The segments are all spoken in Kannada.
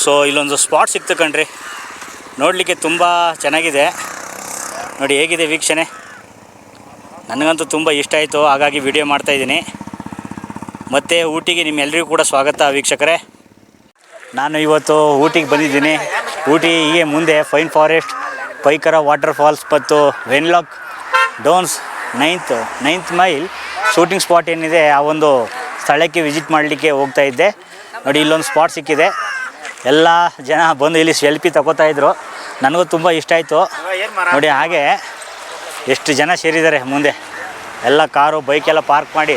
ಸೊ ಇಲ್ಲೊಂದು ಸ್ಪಾಟ್ ಸಿಕ್ತು ಕಣ್ರಿ, ನೋಡಲಿಕ್ಕೆ ತುಂಬ ಚೆನ್ನಾಗಿದೆ. ನೋಡಿ ಹೇಗಿದೆ ವೀಕ್ಷಣೆ, ನನಗಂತೂ ತುಂಬ ಇಷ್ಟ ಆಯಿತು, ಹಾಗಾಗಿ ವಿಡಿಯೋ ಮಾಡ್ತಾಯಿದ್ದೀನಿ. ಮತ್ತು ಊಟಿಗೆ ನಿಮ್ಮೆಲ್ಲರಿಗೂ ಕೂಡ ಸ್ವಾಗತ ವೀಕ್ಷಕರೇ. ನಾನು ಇವತ್ತು ಊಟಿಗೆ ಬಂದಿದ್ದೀನಿ. ಊಟಿಗೆ ಮುಂದೆ pine forest, Pykara waterfalls ಮತ್ತು Wenlock Downs ninth mile shooting spot ಏನಿದೆ ಆ ಒಂದು ಸ್ಥಳಕ್ಕೆ ವಿಸಿಟ್ ಮಾಡಲಿಕ್ಕೆ ಹೋಗ್ತಾ ಇದ್ದೆ. ನೋಡಿ ಇಲ್ಲೊಂದು ಸ್ಪಾಟ್ ಸಿಕ್ಕಿದೆ, ಎಲ್ಲ ಜನ ಬಂದು ಇಲ್ಲಿ ಸೆಲ್ಫಿ ತಗೋತಾಯಿದ್ರು, ನನಗೂ ತುಂಬ ಇಷ್ಟ ಆಯಿತು. ನೋಡಿ ಹಾಗೆ ಎಷ್ಟು ಜನ ಸೇರಿದ್ದಾರೆ, ಮುಂದೆ ಎಲ್ಲ ಕಾರು ಬೈಕೆಲ್ಲ ಪಾರ್ಕ್ ಮಾಡಿ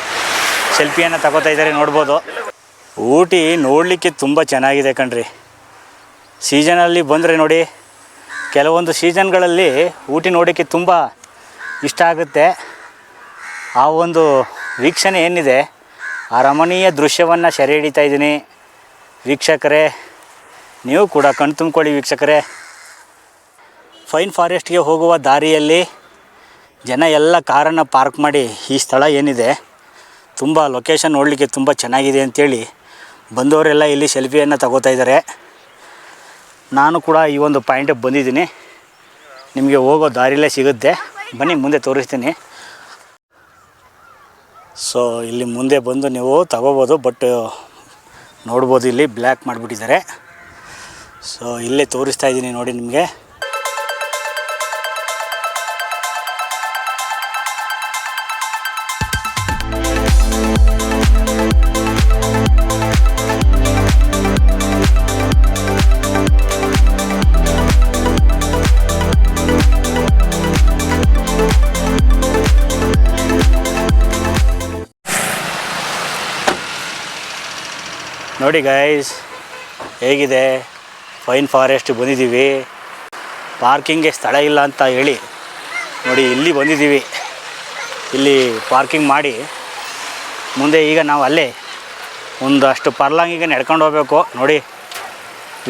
ಸೆಲ್ಫಿಯನ್ನು ತಗೋತಾ ಇದ್ದಾರೆ, ನೋಡ್ಬೋದು. ಊಟಿ ನೋಡಲಿಕ್ಕೆ ತುಂಬ ಚೆನ್ನಾಗಿದೆ ಕಣ್ರಿ. ಸೀಸನಲ್ಲಿ ಬಂದರೆ ನೋಡಿ, ಕೆಲವೊಂದು ಸೀಸನ್ಗಳಲ್ಲಿ ಊಟಿ ನೋಡೋಕ್ಕೆ ತುಂಬ ಇಷ್ಟ ಆಗುತ್ತೆ. ಆ ಒಂದು ವೀಕ್ಷಣೆ ಏನಿದೆ, ಆ ರಮಣೀಯ ದೃಶ್ಯವನ್ನು ಸೆರೆ ಹಿಡಿತಾ ಇದ್ದೀನಿ ವೀಕ್ಷಕರೇ. ನೀವು ಕೂಡ ಕಣ್ ತುಂಬಿಕೊಳ್ಳಿ ವೀಕ್ಷಕರೇ. ಫೈನ್ ಫಾರೆಸ್ಟ್ಗೆ ಹೋಗುವ ದಾರಿಯಲ್ಲಿ ಜನ ಎಲ್ಲ ಕಾರನ್ನು ಪಾರ್ಕ್ ಮಾಡಿ ಈ ಸ್ಥಳ ಏನಿದೆ ತುಂಬ ಲೊಕೇಶನ್ ನೋಡಲಿಕ್ಕೆ ತುಂಬ ಚೆನ್ನಾಗಿದೆ ಅಂಥೇಳಿ ಬಂದವರೆಲ್ಲ ಇಲ್ಲಿ ಸೆಲ್ಫಿಯನ್ನು ತಗೋತಾ ಇದ್ದಾರೆ. ನಾನು ಕೂಡ ಈ ಒಂದು ಪಾಯಿಂಟಿಗೆ ಬಂದಿದ್ದೀನಿ, ನಿಮಗೆ ಹೋಗೋ ದಾರಿಯಲ್ಲೇ ಸಿಗುತ್ತೆ, ಬನ್ನಿ ಮುಂದೆ ತೋರಿಸ್ತೀನಿ. ಸೊ ಇಲ್ಲಿ ಮುಂದೆ ಬಂದು ನೀವು ತಗೋಬೋದು, ಬಟ್ ನೋಡ್ಬೋದು ಇಲ್ಲಿ ಬ್ಲ್ಯಾಕ್ ಮಾಡಿಬಿಟ್ಟಿದ್ದಾರೆ. ಸೊ ಇಲ್ಲೇ ತೋರಿಸ್ತಾ ಇದ್ದೀನಿ ನೋಡಿ ನಿಮಗೆ. ನೋಡಿ ಗೈಸ್ ಹೇಗಿದೆ, ಫೈನ್ ಫಾರೆಸ್ಟ್ ಬಂದಿದ್ದೀವಿ. ಪಾರ್ಕಿಂಗ್ಗೆ ಸ್ಥಳ ಇಲ್ಲ ಅಂತ ಹೇಳಿ ನೋಡಿ ಇಲ್ಲಿ ಬಂದಿದ್ದೀವಿ. ಇಲ್ಲಿ ಪಾರ್ಕಿಂಗ್ ಮಾಡಿ ಮುಂದೆ ಈಗ ನಾವು ಅಲ್ಲೇ ಒಂದಷ್ಟು ಪರ್ಲಾಂಗಿಗೆ ನಡ್ಕೊಂಡು ಹೋಗಬೇಕು. ನೋಡಿ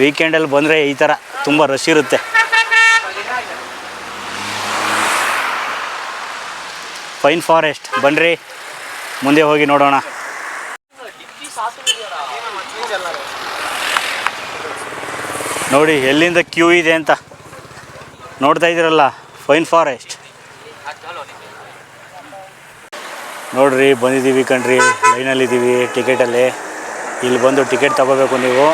ವೀಕೆಂಡಲ್ಲಿ ಬಂದರೆ ಈ ಥರ ತುಂಬ ರಶ್ ಇರುತ್ತೆ. ಫೈನ್ ಫಾರೆಸ್ಟ್ ಬನ್ನಿರಿ, ಮುಂದೆ ಹೋಗಿ ನೋಡೋಣ. ನೋಡಿ ಎಲ್ಲಿಂದ ಕ್ಯೂ ಇದೆ ಅಂತ ನೋಡ್ತಾ ಇದ್ದೀರಲ್ಲ, ಫೈನ್ ಫಾರೆಸ್ಟ್ ನೋಡ್ರಿ. ಬಂದಿದ್ದೀವಿ ಕಣ್ರಿ, ಲೈನಲ್ಲಿದ್ದೀವಿ ಟಿಕೆಟಲ್ಲಿ. ಇಲ್ಲಿ ಬಂದು ಟಿಕೆಟ್ ತಗೋಬೇಕು ನೀವು.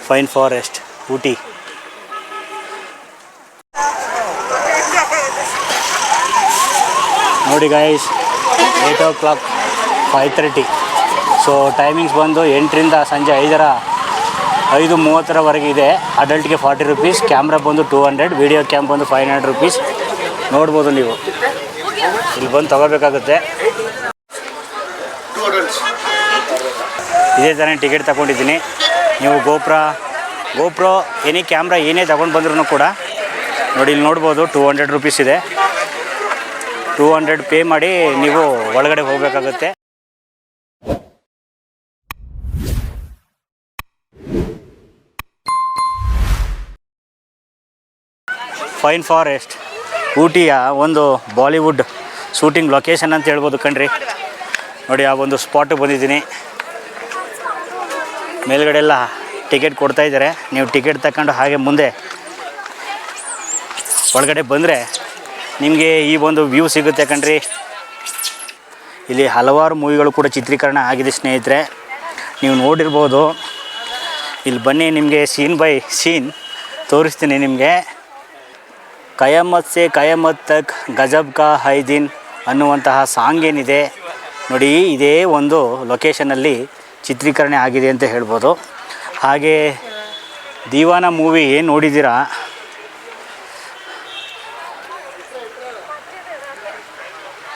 Fine forest Ooty. ನೋಡಿ ಗಾಯ್ಸ್, 8 o'clock 5:30. ಸೊ ಟೈಮಿಂಗ್ಸ್ ಬಂದು 8ರಿಂದ ಸಂಜೆ 5:30 ಇದೆ. ಅಡಲ್ಟ್ಗೆ 40 rupees, ಕ್ಯಾಮ್ರಾ ಬಂದು 200, ವಿಡಿಯೋ ಕ್ಯಾಮ್ ಬಂದು 500 rupees. ನೋಡ್ಬೋದು ನೀವು, ಇಲ್ಲಿ ಬಂದು ತಗೋಬೇಕಾಗುತ್ತೆ. ಇದೇ ಥರ ಟಿಕೆಟ್ ತಗೊಂಡಿದ್ದೀನಿ. ನೀವು ಗೋಪ್ರೋ ಎನಿ ಕ್ಯಾಮ್ರಾ ಏನೇ ತಗೊಂಡು ಬಂದ್ರೂ ಕೂಡ ನೋಡಿ ಇಲ್ಲಿ ನೋಡ್ಬೋದು 200 rupees ಇದೆ. 200 ಪೇ ಮಾಡಿ ನೀವು ಒಳಗಡೆ ಹೋಗಬೇಕಾಗುತ್ತೆ. ಫೈನ್ ಫಾರೆಸ್ಟ್ ಊಟಿಯ ಒಂದು ಬಾಲಿವುಡ್ ಶೂಟಿಂಗ್ ಲೊಕೇಶನ್ ಅಂತ ಹೇಳ್ಬೋದು ಕಣ್ರಿ. ನೋಡಿ ಆ ಒಂದು ಸ್ಪಾಟಿಗೆ ಬಂದಿದ್ದೀನಿ. ಮೇಲ್ಗಡೆ ಎಲ್ಲ ಟಿಕೆಟ್ ಕೊಡ್ತಾಯಿದ್ದಾರೆ, ನೀವು ಟಿಕೆಟ್ ತಗೊಂಡು ಹಾಗೆ ಮುಂದೆ ಒಳಗಡೆ ಬಂದರೆ ನಿಮಗೆ ಈ ಒಂದು ವ್ಯೂ ಸಿಗುತ್ತೆ ಕಣ್ರಿ. ಇಲ್ಲಿ ಹಲವಾರು ಮೂವಿಗಳು ಕೂಡ ಚಿತ್ರೀಕರಣ ಆಗಿದೆ ಸ್ನೇಹಿತರೆ, ನೀವು ನೋಡಿರ್ಬೋದು. ಇಲ್ಲಿ ಬನ್ನಿ, ನಿಮಗೆ ಸೀನ್ ಬೈ ಸೀನ್ ತೋರಿಸ್ತೀನಿ ನಿಮಗೆ. ಕಯಾಮತ್ ಸೆ ಕಯಾಮತ್ ತಕ್ ಗಜಬ್ ಕಾ ಹೈ ದಿನ್ ಅನ್ನುವಂತಹ ಸಾಂಗ್ ಏನಿದೆ ನೋಡಿ, ಇದೇ ಒಂದು ಲೊಕೇಶನಲ್ಲಿ ಚಿತ್ರೀಕರಣ ಆಗಿದೆ ಅಂತ ಹೇಳ್ಬೋದು. ಹಾಗೆ ದೀವಾನ ಮೂವಿ ಏನು ನೋಡಿದ್ದೀರಾ,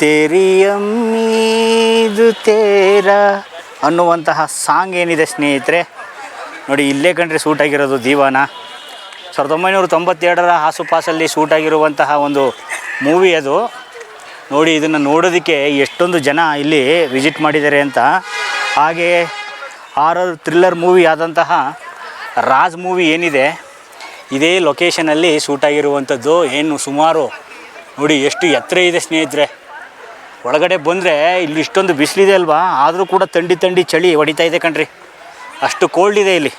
ತೇರಿ ಅಮ್ಮೀದು ತೇರ ಅನ್ನುವಂತಹ ಸಾಂಗ್ ಏನಿದೆ ಸ್ನೇಹಿತರೆ, ನೋಡಿ ಇಲ್ಲೇ ಕಣ್ರಿ ಶೂಟ್ ಆಗಿರೋದು ದೀವಾನ. 1992 ಆಸುಪಾಸಲ್ಲಿ ಶೂಟ್ ಆಗಿರುವಂತಹ ಒಂದು ಮೂವಿ ಅದು. ನೋಡಿ ಇದನ್ನು ನೋಡೋದಕ್ಕೆ ಎಷ್ಟೊಂದು ಜನ ಇಲ್ಲಿ ವಿಸಿಟ್ ಮಾಡಿದ್ದಾರೆ ಅಂತ. ಹಾಗೆ ಹಾರರ್ ಥ್ರಿಲ್ಲರ್ ಮೂವಿ ಆದಂತಹ ರಾಜ್ ಮೂವಿ ಏನಿದೆ, ಇದೇ ಲೊಕೇಶನಲ್ಲಿ ಶೂಟ್ ಆಗಿರುವಂಥದ್ದು. ಏನು ಸುಮಾರು ನೋಡಿ ಎಷ್ಟು ಎತ್ತರ ಇದೆ ಸ್ನೇಹಿತರೆ. ಒಳಗಡೆ ಬಂದರೆ ಇಲ್ಲಿ ಇಷ್ಟೊಂದು ಬಿಸಿಲಿದೆ ಅಲ್ವಾ, ಆದರೂ ಕೂಡ ಥಂಡಿ ಚಳಿ ಹೊಡಿತಾ ಇದೆ ಕಣ್ರಿ. ಅಷ್ಟು ಕೋಲ್ಡ್ ಇದೆ ಇಲ್ಲಿ.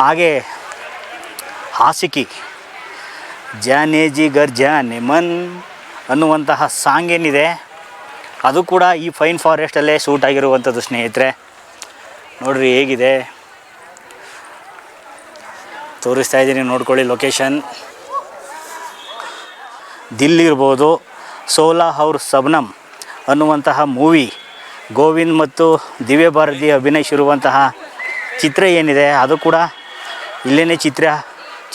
ಹಾಗೆ ಹಾಸಿಕಿ ಜಾನೆ ಜಿಗರ್ ಜಾನೆ ಮನ್ ಅನ್ನುವಂತಹ ಸಾಂಗ್ ಏನಿದೆ ಅದು ಕೂಡ ಈ ಫೈನ್ ಫಾರೆಸ್ಟಲ್ಲೇ ಸೂಟ್ ಆಗಿರುವಂಥದ್ದು ಸ್ನೇಹಿತರೆ. ನೋಡ್ರಿ ಹೇಗಿದೆ, ತೋರಿಸ್ತಾ ಇದ್ದೀನಿ ನೋಡ್ಕೊಳ್ಳಿ ಲೊಕೇಶನ್. ದಿಲ್ ಇರ್ಬೋದು, ಸೋಲಾ ಔರ್ ಶಬನಮ್ ಅನ್ನುವಂತಹ ಮೂವಿ ಗೋವಿಂದ್ ಮತ್ತು ದಿವ್ಯ ಭಾರತಿ ಅಭಿನಯಿಸಿರುವಂತಹ ಚಿತ್ರ ಏನಿದೆ ಅದು ಕೂಡ ಇಲ್ಲೇ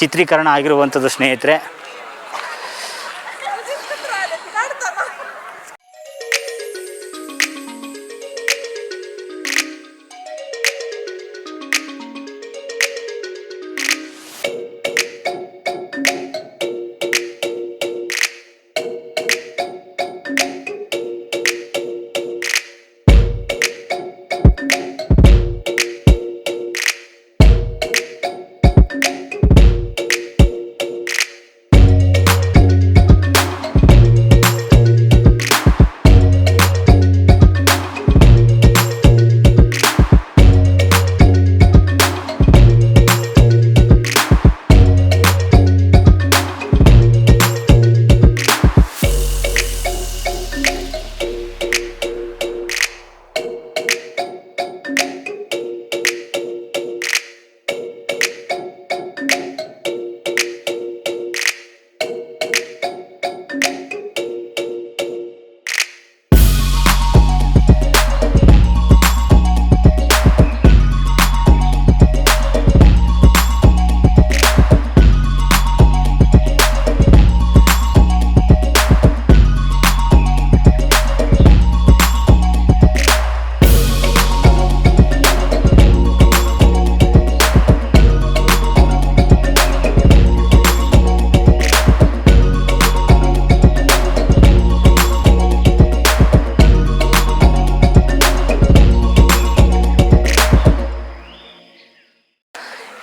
ಚಿತ್ರೀಕರಣ ಆಗಿರುವಂಥದ್ದು ಸ್ನೇಹಿತರೆ.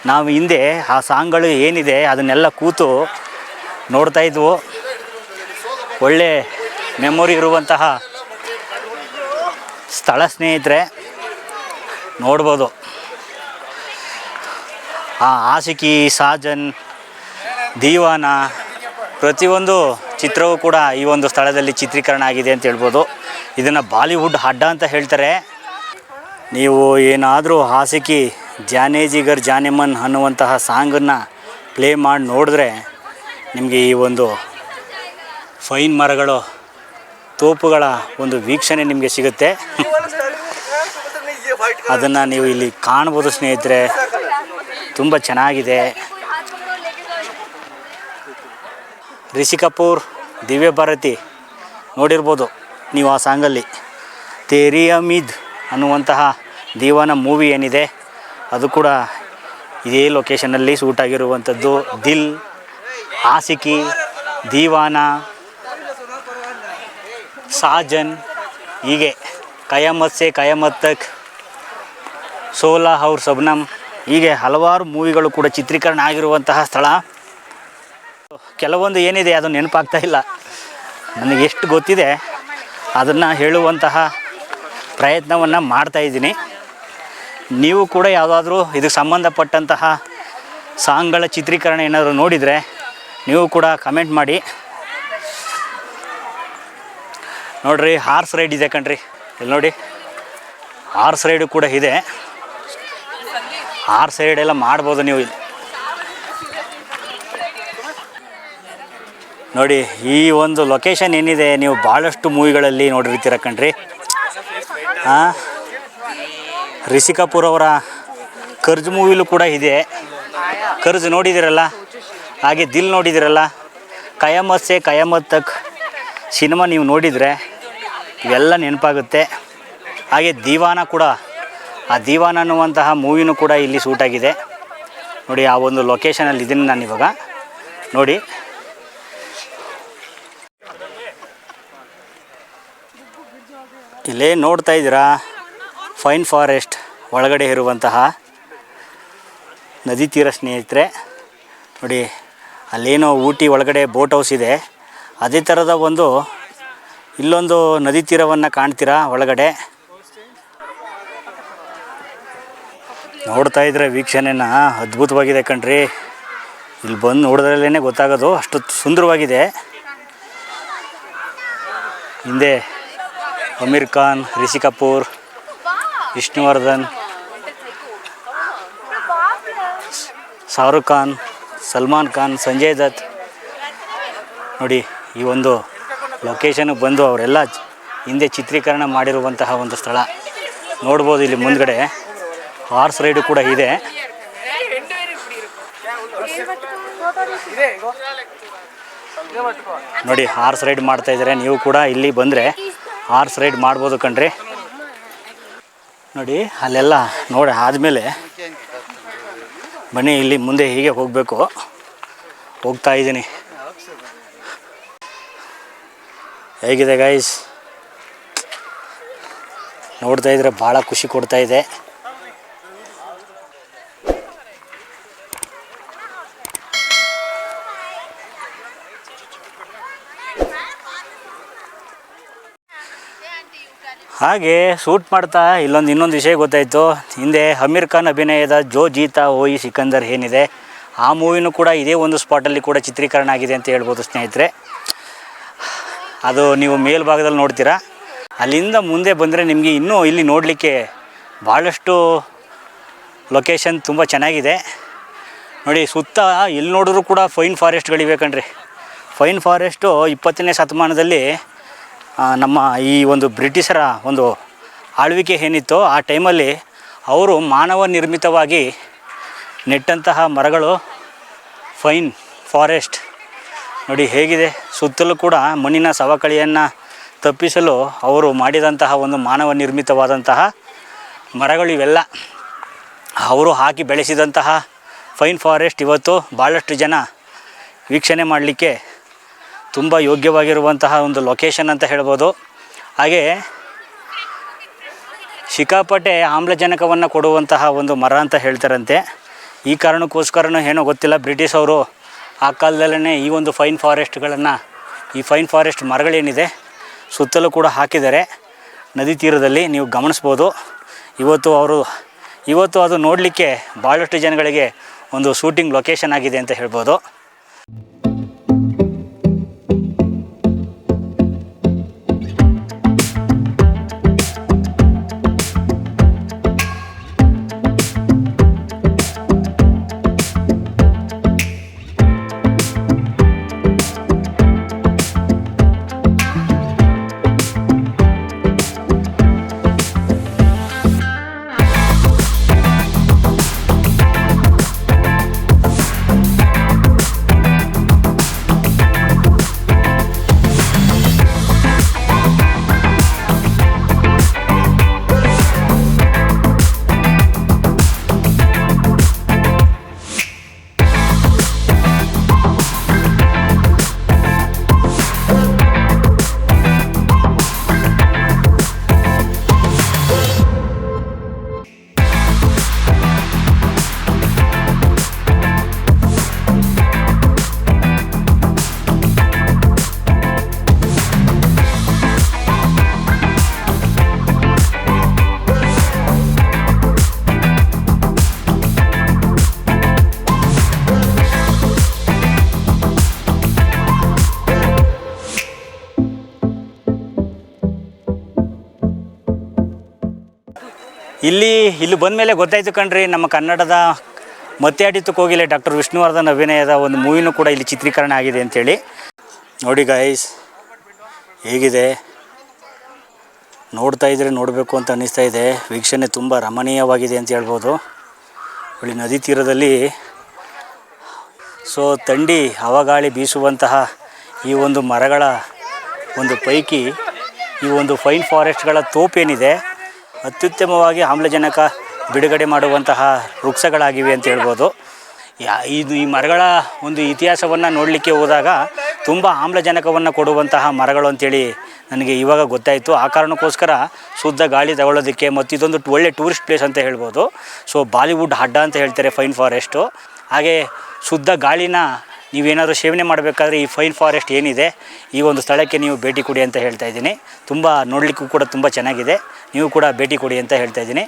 ನಾವು ಹಿಂದೆ ಆ ಸಾಂಗ್ಗಳು ಏನಿದೆ ಅದನ್ನೆಲ್ಲ ಕೂತು ನೋಡ್ತಾ ಇದ್ವು. ಒಳ್ಳೆ ಮೆಮೊರಿ ಇರುವಂತಹ ಸ್ಥಳ ಸ್ನೇಹಿತರೆ. ನೋಡ್ಬೋದು ಆ ಆಶಿಕಿ, ಸಾಜನ್, ದೀವಾನ ಪ್ರತಿಯೊಂದು ಚಿತ್ರವೂ ಕೂಡ ಈ ಒಂದು ಸ್ಥಳದಲ್ಲಿ ಚಿತ್ರೀಕರಣ ಆಗಿದೆ ಅಂತ ಹೇಳ್ಬೋದು. ಇದನ್ನು ಬಾಲಿವುಡ್ ಅಡ್ಡ ಅಂತ ಹೇಳ್ತಾರೆ. ನೀವು ಏನಾದರೂ ಆಶಿಕಿ ಜಾನೆ ಜಿಗರ್ ಜಾನೆ ಮನ್ ಅನ್ನುವಂತಹ ಸಾಂಗನ್ನು ಪ್ಲೇ ಮಾಡಿ ನೋಡಿದ್ರೆ ನಿಮಗೆ ಈ ಒಂದು ಫೈನ್ ಮರಗಳು, ತೋಪುಗಳ ಒಂದು ವೀಕ್ಷಣೆ ನಿಮಗೆ ಸಿಗುತ್ತೆ. ಅದನ್ನು ನೀವು ಇಲ್ಲಿ ಕಾಣ್ಬೋದು ಸ್ನೇಹಿತರೆ. ತುಂಬ ಚೆನ್ನಾಗಿದೆ. ರಿಷಿ ಕಪೂರ್, ದಿವ್ಯ ಭಾರತಿ ನೋಡಿರ್ಬೋದು ನೀವು ಆ ಸಾಂಗಲ್ಲಿ. ತೇರಿ ಅಮೀದ್ ಅನ್ನುವಂತಹ ದೀವಾನ ಮೂವಿ ಏನಿದೆ ಅದು ಕೂಡ ಇದೇ ಲೊಕೇಶನಲ್ಲಿ ಸೂಟ್ ಆಗಿರುವಂಥದ್ದು. ದಿಲ್, ಆಶಿಕಿ, ದೀವಾನ, ಸಾಜನ್, ಹೀಗೆ ಕಯಾಮತ್ ಸೆ ಕಯಾಮತ್ ತಕ್, ಸೋಲಾ ಔರ್ ಶಬನಮ್, ಹೀಗೆ ಹಲವಾರು ಮೂವಿಗಳು ಕೂಡ ಚಿತ್ರೀಕರಣ ಆಗಿರುವಂತಹ ಸ್ಥಳ. ಕೆಲವೊಂದು ಏನಿದೆ ಅದು ನೆನಪಾಗ್ತಾ ಇಲ್ಲ. ನನಗೆ ಎಷ್ಟು ಗೊತ್ತಿದೆ ಅದನ್ನು ಹೇಳುವಂತಹ ಪ್ರಯತ್ನವನ್ನು ಮಾಡ್ತಾಯಿದ್ದೀನಿ. ನೀವು ಕೂಡ ಯಾವುದಾದ್ರೂ ಇದಕ್ಕೆ ಸಂಬಂಧಪಟ್ಟಂತಹ ಸಾಂಗ್ಗಳ ಚಿತ್ರೀಕರಣ ಏನಾದರೂ ನೋಡಿದರೆ ನೀವು ಕೂಡ ಕಮೆಂಟ್ ಮಾಡಿ. ನೋಡಿರಿ ಹಾರ್ಸ್ ರೈಡ್ ಇದೆ ಕಣ್ರಿ, ಇಲ್ಲಿ ನೋಡಿ ಹಾರ್ಸ್ ರೈಡು ಕೂಡ ಇದೆ. ಹಾರ್ಸ್ ರೈಡ್ ಎಲ್ಲ ಮಾಡ್ಬೋದು ನೀವು ಇಲ್ಲಿ ನೋಡಿ. ಈ ಒಂದು ಲೊಕೇಶನ್ ಏನಿದೆ ನೀವು ಭಾಳಷ್ಟು ಮೂವಿಗಳಲ್ಲಿ ನೋಡಿರ್ತೀರ ಕಣ್ರಿ. ರಿಷಿ ಕಪೂರ್ ಅವರ ಕರ್ಜ್ ಮೂವಿಲೂ ಕೂಡ ಇದೆ. ಕರ್ಜ್ ನೋಡಿದಿರಲ್ಲ, ಹಾಗೆ ದಿಲ್ ನೋಡಿದಿರಲ್ಲ, ಕಯಾಮತ್ ಸೆ ಕಯಾಮತ್ ತಕ್ ಸಿನಿಮಾ ನೀವು ನೋಡಿದರೆ ಇವೆಲ್ಲ ನೆನಪಾಗುತ್ತೆ. ಹಾಗೆ ದೀವಾನ ಕೂಡ, ಆ ದೀವಾನ ಅನ್ನುವಂತಹ ಮೂವಿನೂ ಕೂಡ ಇಲ್ಲಿ ಸೂಟಾಗಿದೆ ನೋಡಿ. ಆ ಒಂದು ಲೊಕೇಶನಲ್ಲಿ ಇದನ್ನು ನಾನು ಇವಾಗ ನೋಡಿ. ಇಲ್ಲೇ ನೋಡ್ತಾ ಇದ್ದೀರಾ ಫೈನ್ ಫಾರೆಸ್ಟ್ ಒಳಗಡೆ ಇರುವಂತಹ ನದಿ ತೀರ ಸ್ನೇಹಿತರೆ. ನೋಡಿ ಅಲ್ಲೇನೋ ಊಟಿ ಒಳಗಡೆ ಬೋಟ್ ಹೌಸ್ ಇದೆ, ಅದೇ ಥರದ ಒಂದು ಇಲ್ಲೊಂದು ನದಿ ತೀರವನ್ನು ಕಾಣ್ತೀರಾ ಒಳಗಡೆ. ನೋಡ್ತಾ ಇದ್ರೆ ವೀಕ್ಷಣೆನ ಅದ್ಭುತವಾಗಿದೆ ಕಣ್ರಿ. ಇಲ್ಲಿ ಬಂದು ನೋಡಿದ್ರಲ್ಲೇ ಗೊತ್ತಾಗೋದು, ಅಷ್ಟು ಸುಂದರವಾಗಿದೆ. ಹಿಂದೆ ಅಮೀರ್ ಖಾನ್, ರಿಷಿ ಕಪೂರ್, ವಿಷ್ಣುವರ್ಧನ್, ಶಾರುಖ್ ಖಾನ್, ಸಲ್ಮಾನ್ ಖಾನ್, ಸಂಜಯ್ ದತ್ ನೋಡಿ ಈ ಒಂದು ಲೊಕೇಶನ್ಗೆ ಬಂದು ಅವರೆಲ್ಲ ಹಿಂದೆ ಚಿತ್ರೀಕರಣ ಮಾಡಿರುವಂತಹ ಒಂದು ಸ್ಥಳ ನೋಡ್ಬೋದು. ಇಲ್ಲಿ ಮುಂದ್ಗಡೆ ಹಾರ್ಸ್ ರೈಡು ಕೂಡ ಇದೆ. ನೋಡಿ ಹಾರ್ಸ್ ರೈಡ್ ಮಾಡ್ತಾ ಇದ್ದಾರೆ. ನೀವು ಕೂಡ ಇಲ್ಲಿ ಬಂದರೆ ಹಾರ್ಸ್ ರೈಡ್ ಮಾಡ್ಬೋದು ಕಣ್ರಿ. ನೋಡಿ ಅಲ್ಲೆಲ್ಲ ನೋಡಿ ಆದಮೇಲೆ ಬನ್ನಿ ಇಲ್ಲಿ ಮುಂದೆ ಹೀಗೆ ಹೋಗಬೇಕು. ಹೋಗ್ತಾ ಇದ್ದೀನಿ. ಹೇಗಿದೆ ಗೈಸ್? ನೋಡ್ತಾ ಇದ್ರೆ ಭಾಳ ಖುಷಿ ಕೊಡ್ತಾ ಇದೆ. ಹಾಗೆ ಶೂಟ್ ಮಾಡ್ತಾ ಇನ್ನೊಂದು ವಿಷಯ ಗೊತ್ತಾಯಿತು. ಹಿಂದೆ ಅಮೀರ್ ಖಾನ್ ಅಭಿನಯದ ಜೋ ಜೀತಾ ಓಯಿ ಸಿಕಂದರ್ ಏನಿದೆ, ಆ ಮೂವಿನೂ ಕೂಡ ಇದೇ ಒಂದು ಸ್ಪಾಟಲ್ಲಿ ಕೂಡ ಚಿತ್ರೀಕರಣ ಆಗಿದೆ ಅಂತ ಹೇಳ್ಬೋದು ಸ್ನೇಹಿತರೆ. ಅದು ನೀವು ಮೇಲ್ಭಾಗದಲ್ಲಿ ನೋಡ್ತೀರಾ. ಅಲ್ಲಿಂದ ಮುಂದೆ ಬಂದರೆ ನಿಮಗೆ ಇನ್ನೂ ಇಲ್ಲಿ ನೋಡಲಿಕ್ಕೆ ಭಾಳಷ್ಟು ಲೊಕೇಶನ್ ತುಂಬ ಚೆನ್ನಾಗಿದೆ. ನೋಡಿ ಸುತ್ತ ಎಲ್ಲಿ ನೋಡಿದ್ರೂ ಕೂಡ ಫೈನ್ ಫಾರೆಸ್ಟ್ಗಳಿವೆ ಕಣ್ರಿ. ಫೈನ್ ಫಾರೆಸ್ಟು 20ನೇ ಶತಮಾನದಲ್ಲಿ ನಮ್ಮ ಈ ಒಂದು ಬ್ರಿಟಿಷರ ಒಂದು ಆಳ್ವಿಕೆ ಏನಿತ್ತು ಆ ಟೈಮಲ್ಲಿ ಅವರು ಮಾನವ ನಿರ್ಮಿತವಾಗಿ ನೆಟ್ಟಂತಹ ಮರಗಳು ಫೈನ್ ಫಾರೆಸ್ಟ್. ನೋಡಿ ಹೇಗಿದೆ, ಸುತ್ತಲೂ ಕೂಡ ಮಣ್ಣಿನ ಸವಕಳಿಯನ್ನು ತಪ್ಪಿಸಲು ಅವರು ಮಾಡಿದಂತಹ ಒಂದು ಮಾನವ ನಿರ್ಮಿತವಾದಂತಹ ಮರಗಳು ಇವೆಲ್ಲ. ಅವರು ಹಾಕಿ ಬೆಳೆಸಿದಂತಹ ಫೈನ್ ಫಾರೆಸ್ಟ್ ಇವತ್ತು ಭಾಳಷ್ಟು ಜನ ವೀಕ್ಷಣೆ ಮಾಡಲಿಕ್ಕೆ ತುಂಬ ಯೋಗ್ಯವಾಗಿರುವಂತಹ ಒಂದು ಲೊಕೇಶನ್ ಅಂತ ಹೇಳ್ಬೋದು. ಹಾಗೆ ಸಿಕ್ಕಾಪಟ್ಟೆ ಆಮ್ಲಜನಕವನ್ನು ಕೊಡುವಂತಹ ಒಂದು ಮರ ಅಂತ ಹೇಳ್ತಾರಂತೆ. ಈ ಕಾರಣಕ್ಕೋಸ್ಕರನೂ ಏನೋ ಗೊತ್ತಿಲ್ಲ, ಬ್ರಿಟಿಷ್ ಅವರು ಆ ಕಾಲದಲ್ಲೇ ಈ ಒಂದು ಫೈನ್ ಫಾರೆಸ್ಟ್ ಮರಗಳೇನಿದೆ ಸುತ್ತಲೂ ಕೂಡ ಹಾಕಿದ್ದಾರೆ ನದಿ ತೀರದಲ್ಲಿ. ನೀವು ಗಮನಿಸ್ಬೋದು. ಇವತ್ತು ಅದು ನೋಡಲಿಕ್ಕೆ ಭಾಳಷ್ಟು ಜನಗಳಿಗೆ ಒಂದು ಶೂಟಿಂಗ್ ಲೊಕೇಶನ್ ಆಗಿದೆ ಅಂತ ಹೇಳ್ಬೋದು. ಇಲ್ಲಿ ಬಂದ ಮೇಲೆ ಗೊತ್ತಾಯಿತು ಕಣ್ರಿ, ನಮ್ಮ ಕನ್ನಡದ ಮತ್ತೆ ಆಡಿತು ಕೋಗಿಲೆ ಡಾಕ್ಟರ್ ವಿಷ್ಣುವರ್ಧನ್ ಅಭಿನಯದ ಒಂದು ಮೂವಿನೂ ಕೂಡ ಇಲ್ಲಿ ಚಿತ್ರೀಕರಣ ಆಗಿದೆ ಅಂಥೇಳಿ. ನೋಡಿ ಗೈಸ್ ಹೇಗಿದೆ, ನೋಡ್ತಾ ಇದ್ರೆ ನೋಡಬೇಕು ಅಂತ ಅನ್ನಿಸ್ತಾ ಇದೆ. ವೀಕ್ಷಣೆ ತುಂಬ ರಮಣೀಯವಾಗಿದೆ ಅಂತ ಹೇಳ್ಬೋದು. ಇಲ್ಲಿ ನದಿ ತೀರದಲ್ಲಿ ಥಂಡಿ ಹವಾಗಾಳಿ ಬೀಸುವಂತಹ ಈ ಒಂದು ಮರಗಳ ಒಂದು ಪೈಕಿ ಈ ಒಂದು ಫೈನ್ ಫಾರೆಸ್ಟ್ಗಳ ತೋಪೇನಿದೆ ಅತ್ಯುತ್ತಮವಾಗಿ ಆಮ್ಲಜನಕ ಬಿಡುಗಡೆ ಮಾಡುವಂತಹ ವೃಕ್ಷಗಳಾಗಿವೆ ಅಂತ ಹೇಳ್ಬೋದು. ಈ ಮರಗಳ ಒಂದು ಇತಿಹಾಸವನ್ನು ನೋಡಲಿಕ್ಕೆ ಹೋದಾಗ ತುಂಬ ಆಮ್ಲಜನಕವನ್ನು ಕೊಡುವಂತಹ ಮರಗಳು ಅಂಥೇಳಿ ನನಗೆ ಇವಾಗ ಗೊತ್ತಾಯಿತು. ಆ ಕಾರಣಕ್ಕೋಸ್ಕರ ಶುದ್ಧ ಗಾಳಿ ತಗೊಳ್ಳೋದಕ್ಕೆ ಮತ್ತು ಇದೊಂದು ಒಳ್ಳೆ ಟೂರಿಸ್ಟ್ ಪ್ಲೇಸ್ ಅಂತ ಹೇಳ್ಬೋದು. ಬಾಲಿವುಡ್ ಅಡ್ಡ ಅಂತ ಹೇಳ್ತಾರೆ ಫೈನ್ ಫಾರೆಸ್ಟು. ಹಾಗೆ ಶುದ್ಧ ಗಾಳಿನ ನೀವೇನಾದರೂ ಸೇವನೆ ಮಾಡಬೇಕಾದ್ರೆ ಈ ಫೈನ್ ಫಾರೆಸ್ಟ್ ಏನಿದೆ ಈ ಒಂದು ಸ್ಥಳಕ್ಕೆ ನೀವು ಭೇಟಿ ಕೊಡಿ ಅಂತ ಹೇಳ್ತಾ ಇದ್ದೀನಿ. ತುಂಬ ನೋಡಲಿಕ್ಕೂ ಕೂಡ ತುಂಬ ಚೆನ್ನಾಗಿದೆ. ನೀವು ಕೂಡ ಭೇಟಿ ಕೊಡಿ ಅಂತ ಹೇಳ್ತಾ ಇದ್ದೀನಿ.